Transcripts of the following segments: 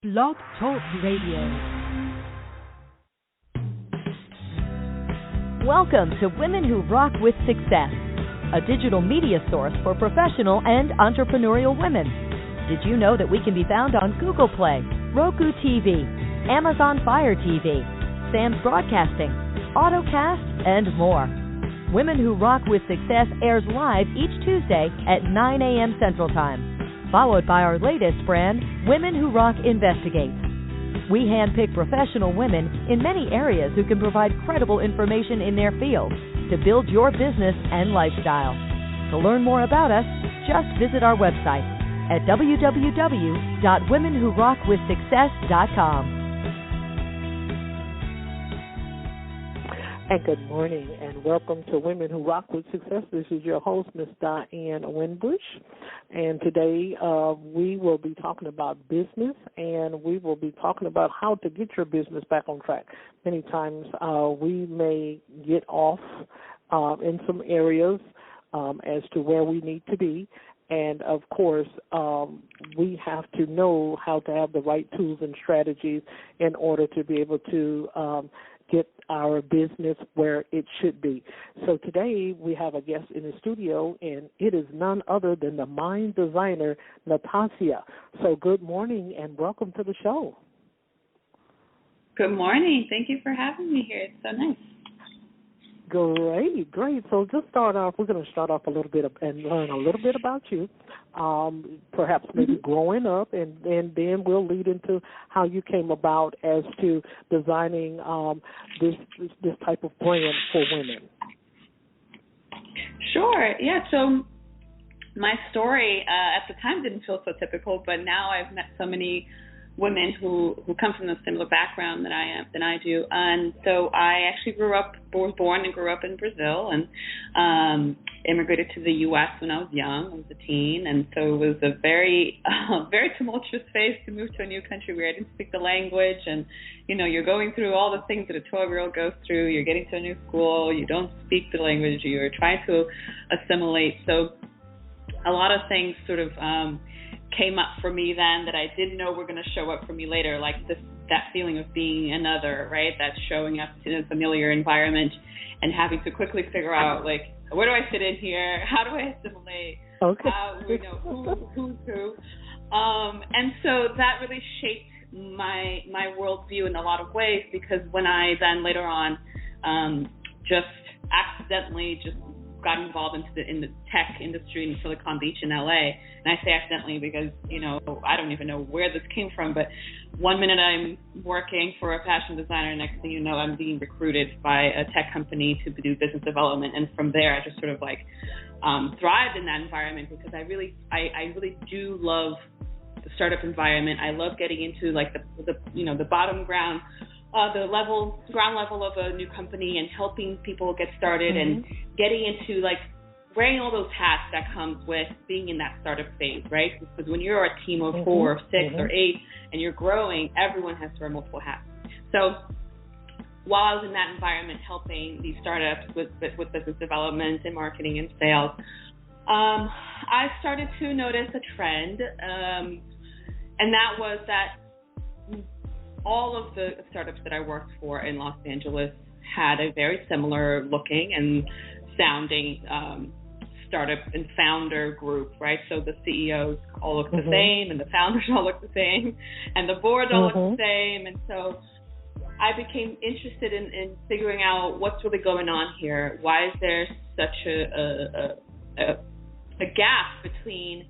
Blog Talk Radio. Welcome to Women Who Rock with Success, a digital media source for professional and entrepreneurial women. Did you know that we can be found on Google Play, Roku TV, Amazon Fire TV, Sam's Broadcasting, AutoCast, and more? Women Who Rock with Success airs live each Tuesday at 9 a.m. Central Time, followed by our latest brand, Women Who Rock Investigates. We handpick professional women in many areas who can provide credible information in their field to build your business and lifestyle. To learn more about us, just visit our website at www.womenwhorockwithsuccess.com. And good morning, and welcome to Women Who Rock with Success. This is your host, Ms. Diane Winbush, and today we will be talking about business, and we will be talking about how to get your business back on track. Many times we may get off in some areas as to where we need to be, and, of course, we have to know how to have the right tools and strategies in order to be able to get our business where it should be. So today we have a guest in the studio, and it is none other than the mind designer, Natassia. So good morning and welcome to the show. Good morning. Thank you for having me here. It's so nice. Great. So just start off, we're going to start off a little bit and learn a little bit about you, perhaps maybe growing up, and then we'll lead into how you came about as to designing this type of brand for women. Sure. Yeah. So my story at the time didn't feel so typical, but now I've met so many women who come from a similar background than I do, and so I actually was born and grew up in Brazil, and immigrated to the U.S. when I was young. I was a teen, and so it was a very tumultuous phase to move to a new country where I didn't speak the language, and you're going through all the things that a 12-year-old goes through. You're getting to a new school, you don't speak the language, you're trying to assimilate. So a lot of things sort of came up for me then that I didn't know were going to show up for me later, like that feeling of being another, right? That's showing up in a familiar environment and having to quickly figure out, like, where do I fit in here? How do I assimilate? Okay. Who's who? And so that really shaped my worldview in a lot of ways, because when I then later on just accidentally got involved in the tech industry in Silicon Beach in LA. And I say accidentally because, I don't even know where this came from, but one minute I'm working for a fashion designer, next thing you know, I'm being recruited by a tech company to do business development. And from there, I just sort of thrived in that environment, because I really do love the startup environment. I love getting into the bottom ground, the ground level of a new company, and helping people get started, and getting into wearing all those hats that comes with being in that startup phase, right? Because when you're a team of 4 or 6 or 8 and you're growing, everyone has to wear multiple hats. So while I was in that environment helping these startups with business development and marketing and sales, I started to notice a trend, and that was that all of the startups that I worked for in Los Angeles had a very similar looking and sounding startup and founder group, right? So the CEOs all look the same, and the founders all look the same, and the boards all look the same. And so I became interested in figuring out what's really going on here. Why is there such a gap between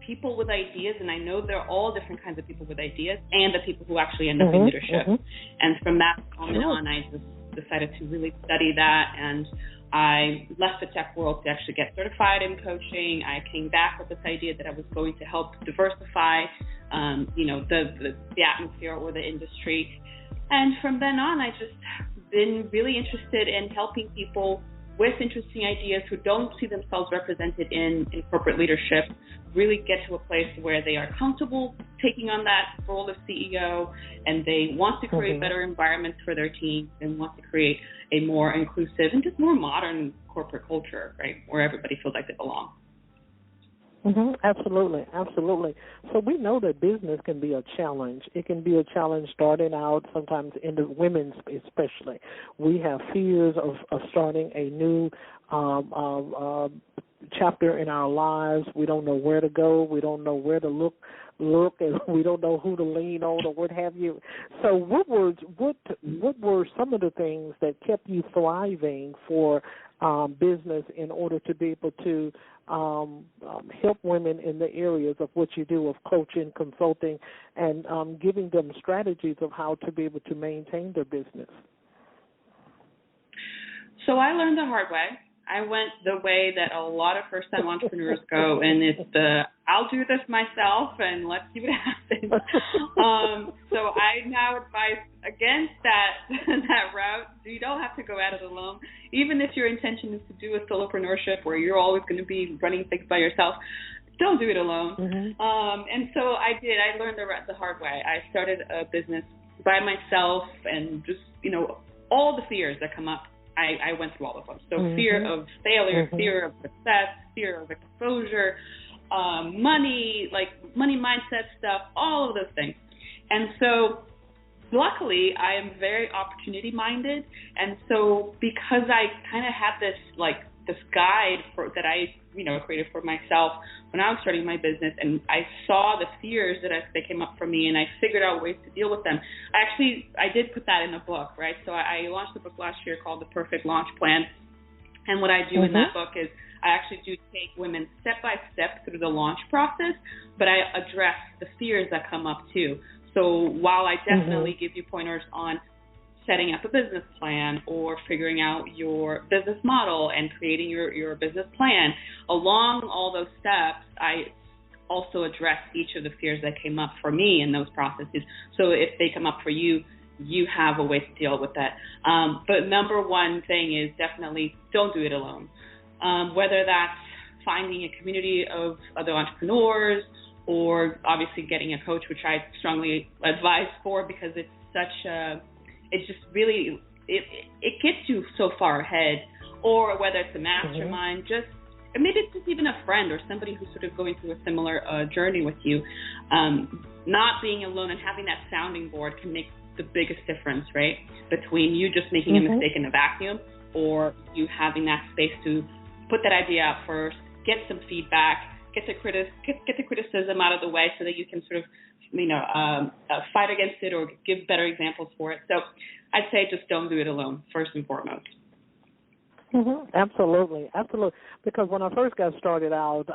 people with ideas, and I know there are all different kinds of people with ideas, and the people who actually end up in leadership. And from that moment on, I just decided to really study that, and I left the tech world to actually get certified in coaching. I came back with this idea that I was going to help diversify, the atmosphere or the industry. And from then on, I just been really interested in helping people with interesting ideas who don't see themselves represented in corporate leadership really get to a place where they are comfortable taking on that role of CEO, and they want to create better environments for their teams, and want to create a more inclusive and just more modern corporate culture, right, where everybody feels like they belong. Absolutely, absolutely. So we know that business can be a challenge. It can be a challenge starting out, sometimes in the women's especially. We have fears of starting a new chapter in our lives. We don't know where to go. We don't know where to look, and we don't know who to lean on or what have you. So what were some of the things that kept you thriving for business in order to be able to help women in the areas of what you do of coaching, consulting, and giving them strategies of how to be able to maintain their business? So I learned the hard way. I went the way that a lot of first-time entrepreneurs go, and it's I'll do this myself, and let's see what happens. So I now advise against that route. You don't have to go at it alone. Even if your intention is to do a soloprenneurship where you're always going to be running things by yourself, don't do it alone. And so I did. I learned the hard way. I started a business by myself, and just, all the fears that come up, I went through all of them. So fear of failure, fear of success, fear of exposure, money mindset stuff, all of those things. And so luckily I am very opportunity minded. And so because I kind of had this guide that I created for myself when I was starting my business, and I saw the fears that came up for me, and I figured out ways to deal with them. I did put that in a book, right? So I launched a book last year called The Perfect Launch Plan, and what I do in that book is I actually do take women step by step through the launch process, but I address the fears that come up too. So while I definitely give you pointers on setting up a business plan or figuring out your business model and creating your business plan, along all those steps, I also address each of the fears that came up for me in those processes. So if they come up for you, you have a way to deal with that. But number one thing is definitely don't do it alone. Whether that's finding a community of other entrepreneurs or obviously getting a coach, which I strongly advise for, because it's such a it just really, it gets you so far ahead. Or whether it's a mastermind, maybe it's just even a friend or somebody who's sort of going through a similar journey with you. Not being alone and having that sounding board can make the biggest difference, right? Between you just making a mistake in a vacuum, or you having that space to put that idea out first, get some feedback, get the criticism out of the way so that you can sort of fight against it or give better examples for it. So I'd say just don't do it alone, first and foremost. Absolutely. Because when I first got started out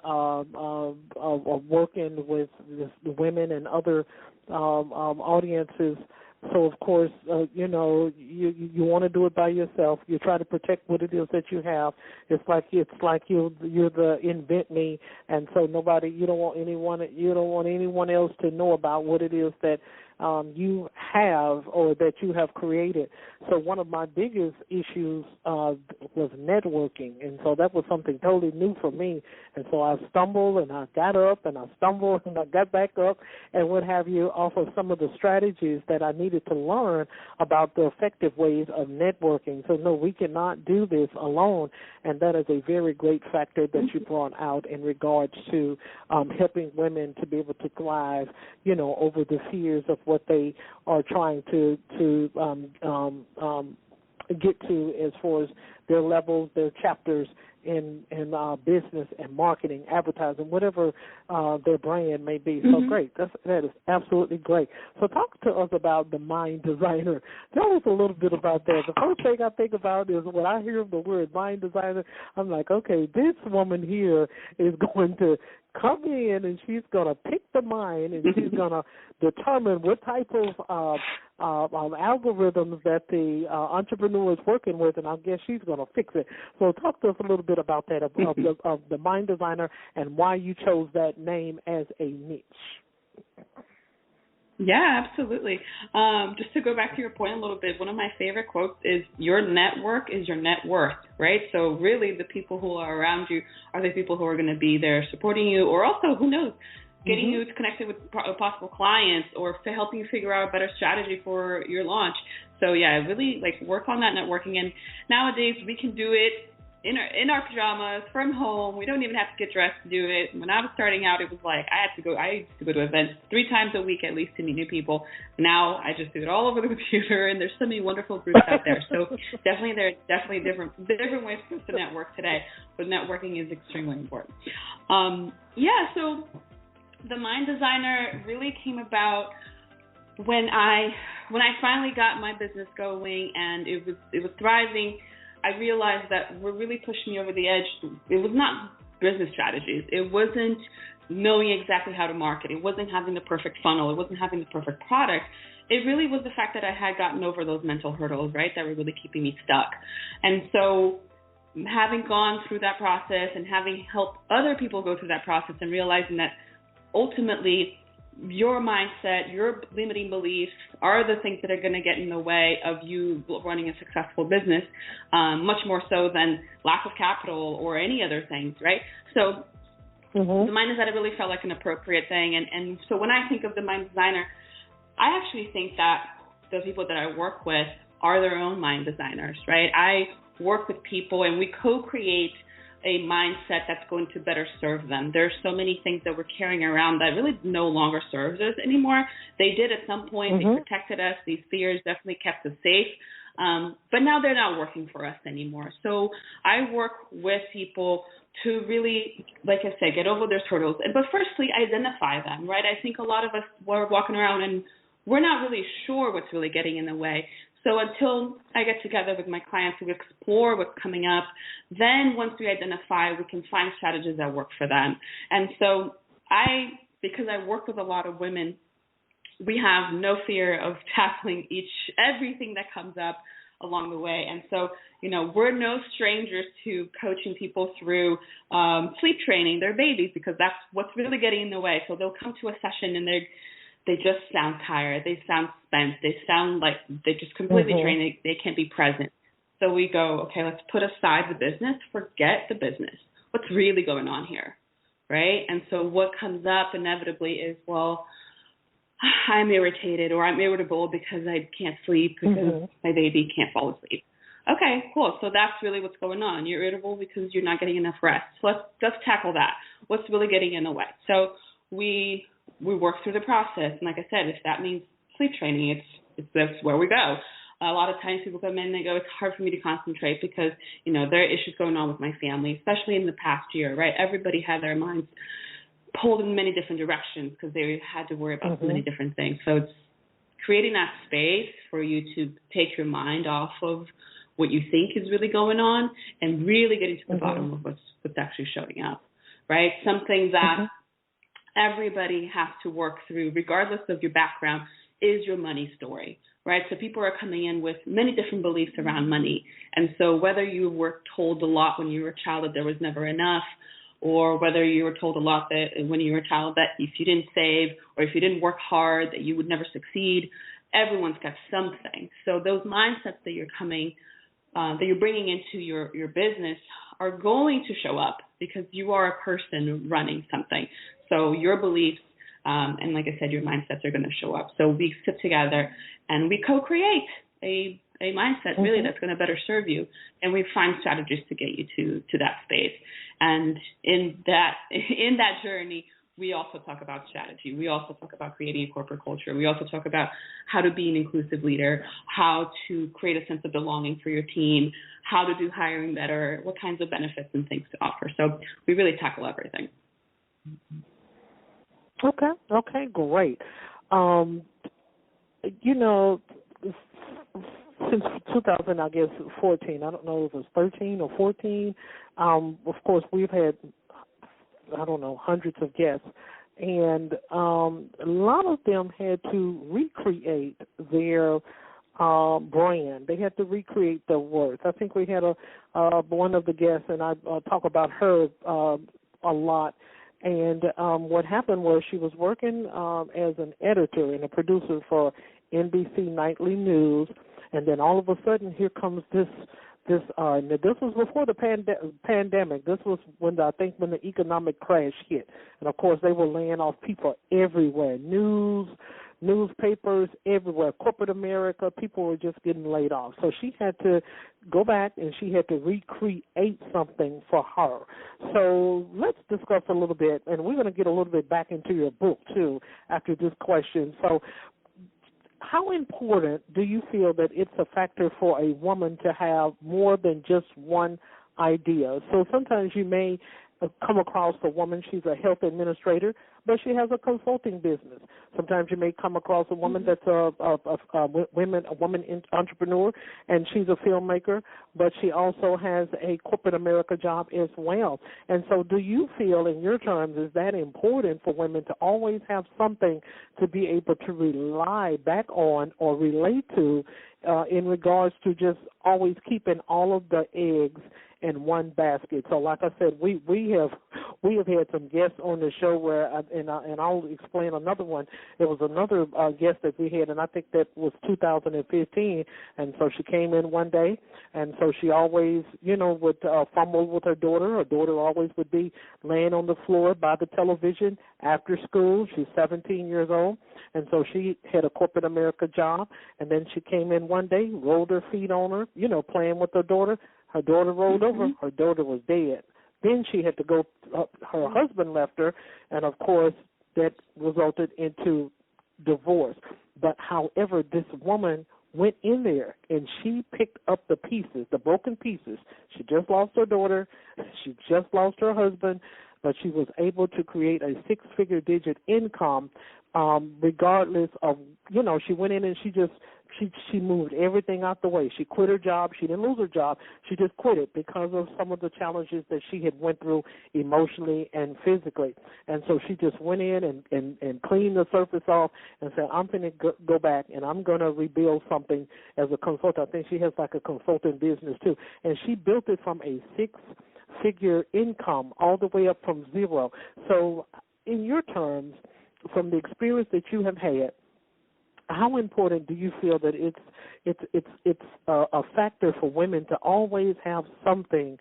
working with the women and other audiences, so of course, you want to do it by yourself. You try to protect what it is that you have. It's like you're the invent me, and so you don't want anyone else to know about what it is that you have or that you have created. So one of my biggest issues was networking, and so that was something totally new for me. And so I stumbled and I got up and I stumbled and I got back up and what have you off of some of the strategies that I needed to learn about the effective ways of networking. So no, we cannot do this alone, and that is a very great factor that you brought out in regards to helping women to be able to thrive, over the fears of what they are trying to get to as far as their levels, their chapters in business and marketing, advertising, whatever their brand may be. So great. That is absolutely great. So talk to us about the mind designer. Tell us a little bit about that. The first thing I think about is when I hear the word mind designer, I'm like, okay, this woman here is going to come in and she's going to pick the mind and she's going to determine what type of algorithms that the entrepreneur is working with, and I guess she's going to fix it. So talk to us a little bit about that, of the mind designer, and why you chose that name as a niche. Yeah, absolutely. Just to go back to your point a little bit, one of my favorite quotes is, your network is your net worth, right? So really the people who are around you are the people who are going to be there supporting you, or also, who knows, getting you connected with possible clients or helping you figure out a better strategy for your launch. So yeah, really work on that networking. And nowadays we can do it in our pajamas from home. We don't even have to get dressed to do it. When I was starting out, it was like I used to go to events 3 times a week at least to meet new people. Now I just do it all over the computer, and there's so many wonderful groups out there. So there are definitely different ways for us to network today, but networking is extremely important. So the Mind Designer really came about when I finally got my business going and it was thriving. I realized that what really pushed me over the edge, it was not business strategies. It wasn't knowing exactly how to market. It wasn't having the perfect funnel. It wasn't having the perfect product. It really was the fact that I had gotten over those mental hurdles, right, that were really keeping me stuck. And so having gone through that process and having helped other people go through that process and realizing that ultimately your mindset, your limiting beliefs are the things that are going to get in the way of you running a successful business, much more so than lack of capital or any other things, right? So the Mind Designer really felt like an appropriate thing. And so when I think of the Mind Designer, I actually think that the people that I work with are their own mind designers, right? I work with people and we co-create a mindset that's going to better serve them. There's so many things that we're carrying around that really no longer serves us anymore. They did at some point. They protected us. These fears definitely kept us safe. But now they're not working for us anymore. So I work with people to really, like I said, get over those hurdles. But firstly, identify them, right? I think a lot of us were walking around and we're not really sure what's really getting in the way. So until I get together with my clients to explore what's coming up, then once we identify, we can find strategies that work for them. And so because I work with a lot of women, we have no fear of tackling everything that comes up along the way. And so, we're no strangers to coaching people through sleep training their babies, because that's what's really getting in the way. So they'll come to a session and they just sound tired. They sound spent. They sound like they're just completely drained. They can't be present. So we go, okay, let's put aside the business. Forget the business. What's really going on here, right? And so what comes up inevitably is, well, I'm irritated or I'm irritable because I can't sleep because my baby can't fall asleep. Okay, cool. So that's really what's going on. You're irritable because you're not getting enough rest. So let's tackle that. What's really getting in the way? So we work through the process. And like I said, if that means sleep training, that's where we go. A lot of times people come in and they go, it's hard for me to concentrate because, there are issues going on with my family, especially in the past year, right? Everybody had their minds pulled in many different directions because they had to worry about so many different things. So it's creating that space for you to take your mind off of what you think is really going on and really getting to the bottom of what's actually showing up, right? Something that everybody has to work through, regardless of your background, is your money story, right? So people are coming in with many different beliefs around money. And so whether you were told a lot when you were a child that there was never enough, or whether you were told a lot that when you were a child that if you didn't save or if you didn't work hard that you would never succeed, everyone's got something. So those mindsets that you're bringing into your business are going to show up because you are a person running something. So your beliefs and like I said, your mindsets are going to show up. So we sit together and we co-create a mindset really that's going to better serve you, and we find strategies to get you to that space. And in that journey, we also talk about strategy. We also talk about creating a corporate culture. We also talk about how to be an inclusive leader, how to create a sense of belonging for your team, how to do hiring better, what kinds of benefits and things to offer. So we really tackle everything. Okay, great. Since 2014, I don't know if it was 13 or 14, of course, we've had, hundreds of guests, and a lot of them had to recreate their brand. They had to recreate their worth. I think we had one of the guests, and I talk about her a lot. And what happened was she was working as an editor and a producer for NBC Nightly News, and then all of a sudden here comes this this was before the pandemic. This was when the economic crash hit, and of course they were laying off people everywhere. News newspapers everywhere, corporate America, people were just getting laid off. So she had to go back and she had to recreate something for her. So let's discuss a little bit, and we're going to get a little bit back into your book, too, after this question. So how important do you feel that it's a factor for a woman to have more than just one idea? So sometimes you may come across a woman, she's a health administrator, but she has a consulting business. Sometimes you may come across a woman that's a woman entrepreneur, and she's a filmmaker, but she also has a corporate America job as well. And so do you feel, in your terms, is that important for women to always have something to be able to rely back on or relate to in regards to just always keeping all of the eggs in one basket? So, like I said, we have had some guests on the show where, and I'll explain another one. There was another guest that we had, and I think that was 2015. And so she came in one day, and so she always, would fumble with her daughter. Her daughter always would be laying on the floor by the television after school. She's 17 years old, and so she had a corporate America job. And then she came in one day, rolled her feet on her, playing with her daughter. Her daughter rolled over. Her daughter was dead. Then she had to go, her husband left her, and, of course, that resulted into divorce. But, however, this woman went in there, and she picked up the pieces, the broken pieces. She just lost her daughter. She just lost her husband, but she was able to create a six-figure digit income regardless of, she went in and she moved everything out the way. She quit her job. She didn't lose her job. She just quit it because of some of the challenges that she had went through emotionally and physically. And so she just went in and cleaned the surface off and said, I'm going to go back and I'm going to rebuild something as a consultant. I think she has like a consulting business too. And she built it from a six-figure income all the way up from zero. So in your terms, from the experience that you have had, how important do you feel that it's a factor for women to always have something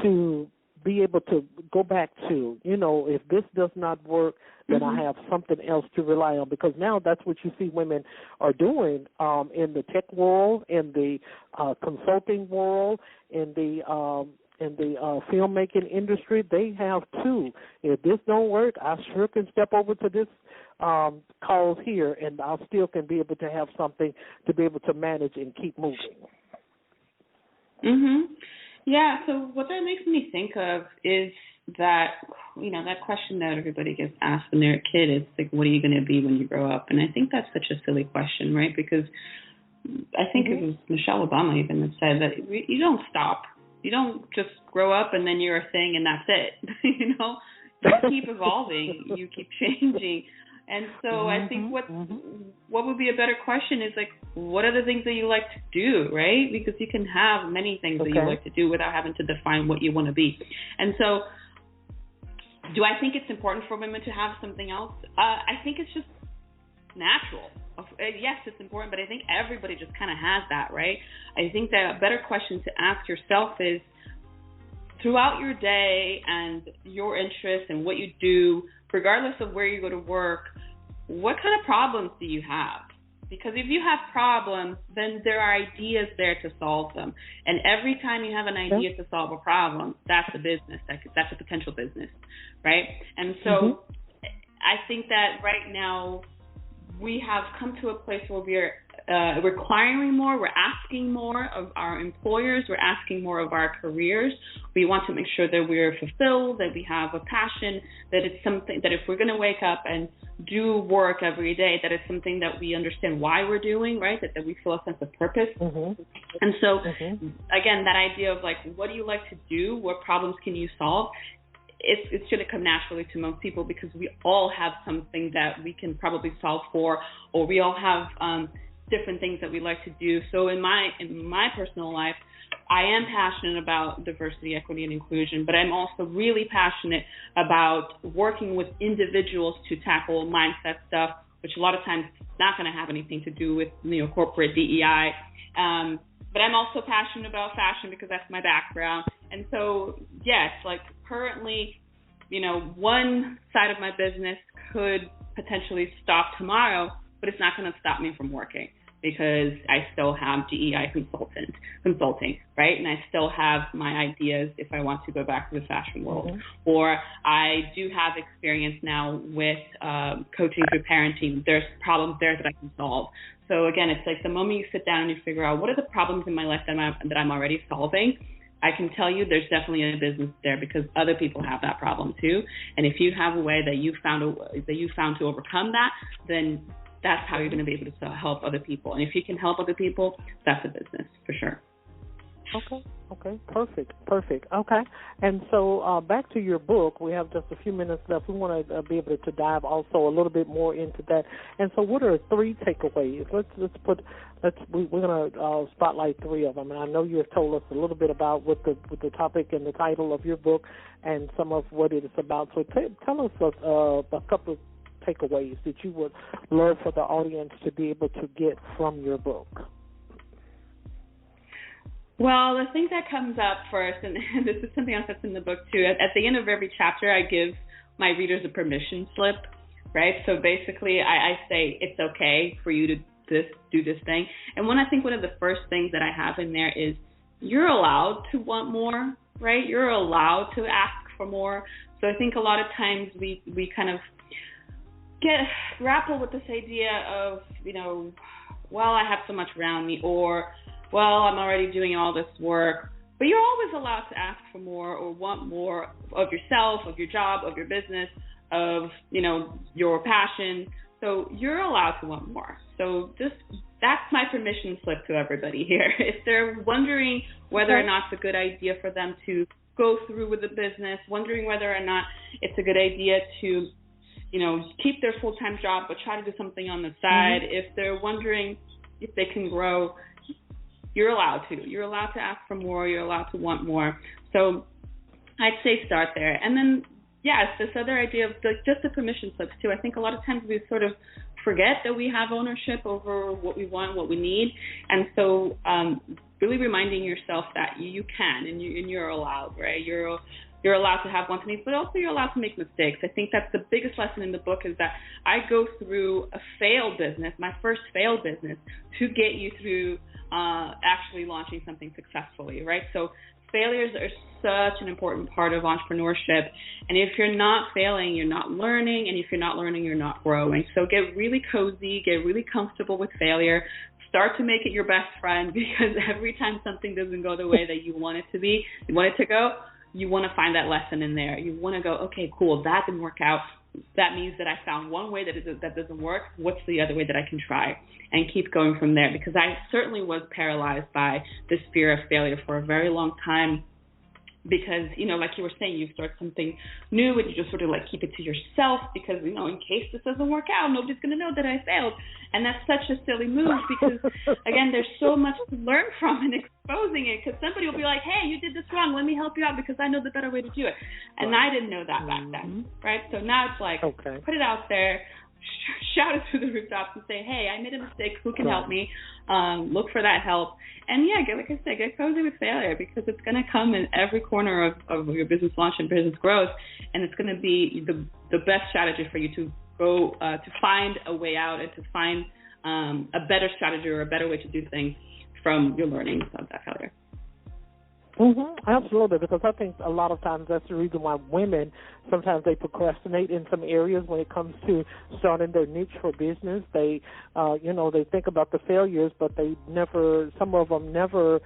to be able to go back to? If this does not work, then I have something else to rely on, because now that's what you see women are doing in the tech world, in the consulting world, in the filmmaking industry. They have two. If this don't work, I sure can step over to this cause here, and I still can be able to have something to be able to manage and keep moving. Yeah, so what that makes me think of is that, that question that everybody gets asked when they're a kid is like, what are you going to be when you grow up? And I think that's such a silly question, right? Because I think it was Michelle Obama even that said that you don't stop. You don't just grow up and then you're a thing and that's it. You keep evolving, you keep changing. And so I think what would be a better question is like, what are the things that you like to do, right? Because you can have many things that you like to do without having to define what you want to be. And so do I think it's important for women to have something else? I think it's just natural. Yes, it's important, but I think everybody just kind of has that, right? I think that a better question to ask yourself is, throughout your day and your interests and what you do, regardless of where you go to work, what kind of problems do you have? Because if you have problems, then there are ideas there to solve them. And every time you have an idea to solve a problem, that's a business. That's a potential business, right? And so I think that right now we have come to a place where we're requiring more, we're asking more of our employers, we're asking more of our careers. We want to make sure that we're fulfilled, that we have a passion, that it's something that if we're going to wake up and do work every day, that it's something that we understand why we're doing, right? That we feel a sense of purpose. And so, again, that idea of like, what do you like to do? What problems can you solve? It's going to come naturally to most people because we all have something that we can probably solve for, or we all have different things that we like to do. So in my personal life, I am passionate about diversity, equity, and inclusion, but I'm also really passionate about working with individuals to tackle mindset stuff, which a lot of times is not going to have anything to do with corporate DEI. But I'm also passionate about fashion because that's my background. And so, yes, like currently, one side of my business could potentially stop tomorrow, but it's not going to stop me from working, because I still have DEI consulting, right? And I still have my ideas if I want to go back to the fashion world. Or I do have experience now with coaching through parenting. There's problems there that I can solve. So again, it's like the moment you sit down and you figure out what are the problems in my life that I'm already solving, I can tell you there's definitely a business there, because other people have that problem too. And if you have a way that you found to overcome that, then that's how you're going to be able to help other people. And if you can help other people, that's a business for sure. Okay, perfect. Okay, and so back to your book. We have just a few minutes left. We want to be able to dive also a little bit more into that. And so, what are 3 takeaways? We're going to spotlight 3 of them. And I know you have told us a little bit about what the topic and the title of your book and some of what it is about. So tell us a couple of takeaways that you would love for the audience to be able to get from your book. Well, the thing that comes up first, and this is something else that's in the book too, at the end of every chapter I give my readers a permission slip, right? So basically I say it's okay for you to do this thing. And I think one of the first things that I have in there is you're allowed to want more, right? You're allowed to ask for more. So I think a lot of times we kind of grapple with this idea of, well, I have so much around me, or, well, I'm already doing all this work. But you're always allowed to ask for more or want more of yourself, of your job, of your business, of, your passion. So you're allowed to want more. So that's my permission slip to everybody here. If they're wondering whether or not it's a good idea for them to go through with the business, wondering whether or not it's a good idea to keep their full-time job but try to do something on the side. If they're wondering if they can grow, you're allowed to. You're allowed to ask for more. You're allowed to want more. So I'd say start there. And then, yes, this other idea of just the permission slips too. I think a lot of times we sort of forget that we have ownership over what we want, what we need. And so really reminding yourself that you can and you're allowed, right? You're allowed to have wants and needs, but also you're allowed to make mistakes. I think that's the biggest lesson in the book, is that I go through a failed business, my first failed business, to get you through actually launching something successfully, right? So failures are such an important part of entrepreneurship. And if you're not failing, you're not learning. And if you're not learning, you're not growing. So get really cozy, get really comfortable with failure. Start to make it your best friend, because every time something doesn't go the way that you want it to go, you want to find that lesson in there. You want to go, okay, cool, that didn't work out. That means that I found one way that doesn't work. What's the other way that I can try? And keep going from there, because I certainly was paralyzed by this fear of failure for a very long time. Because, like you were saying, you start something new and you just sort of keep it to yourself, because, in case this doesn't work out, nobody's going to know that I failed. And that's such a silly move, because, again, there's so much to learn from and exposing it, because somebody will be like, hey, you did this wrong. Let me help you out because I know the better way to do it. And I didn't know that back then, right? So now it's put it out there, shout it through the rooftops and say, hey, I made a mistake. Who can help me? Look for that help. And, like I said, get cozy with failure, because it's going to come in every corner of your business launch and business growth, and it's going to be the best strategy for you to go to find a way out and to find a better strategy or a better way to do things from your learnings of that failure. Absolutely, because I think a lot of times that's the reason why women, sometimes they procrastinate in some areas when it comes to starting their niche for business. They, they think about the failures, but some of them never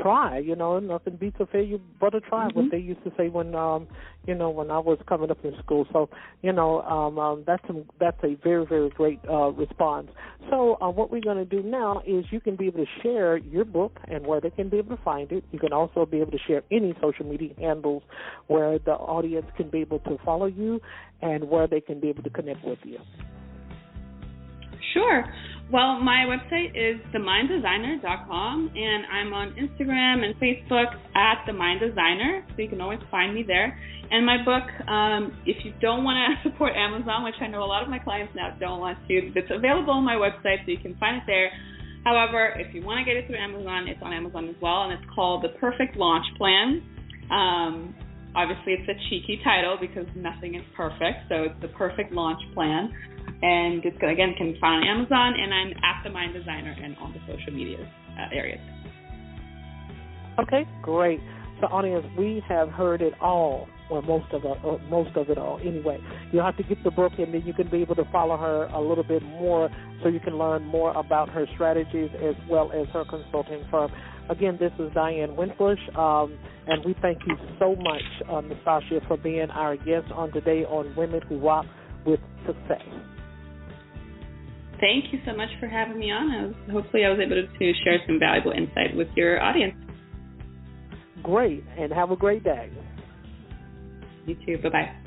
try. Nothing beats a failure but a try, what they used to say when I was coming up in school. So, that's a very, very great response. So what we're going to do now is you can be able to share your book and where they can be able to find it. You can also be able to share any social media handles where the audience can be able to follow you and where they can be able to connect with you. Sure. Well, my website is theminddesigner.com, and I'm on Instagram and Facebook at theminddesigner, so you can always find me there. And my book, if you don't want to support Amazon, which I know a lot of my clients now don't want to, it's available on my website, so you can find it there. However, if you want to get it through Amazon, it's on Amazon as well, and it's called The Perfect Launch Plan. Obviously, it's a cheeky title because nothing is perfect, so it's the perfect launch plan. And it's, again, can be found on Amazon, and I'm at the Mind Designer and on the social media areas. Okay, great. So, audience, we have heard it all, or most of it all. Anyway, you'll have to get the book, and then you can be able to follow her a little bit more, so you can learn more about her strategies as well as her consulting firm. Again, this is Diane Windbush, and we thank you so much, Natassia, for being our guest on today on Women Who Rock with Success. Thank you so much for having me on. Hopefully I was able to share some valuable insight with your audience. Great, and have a great day. You too. Bye-bye.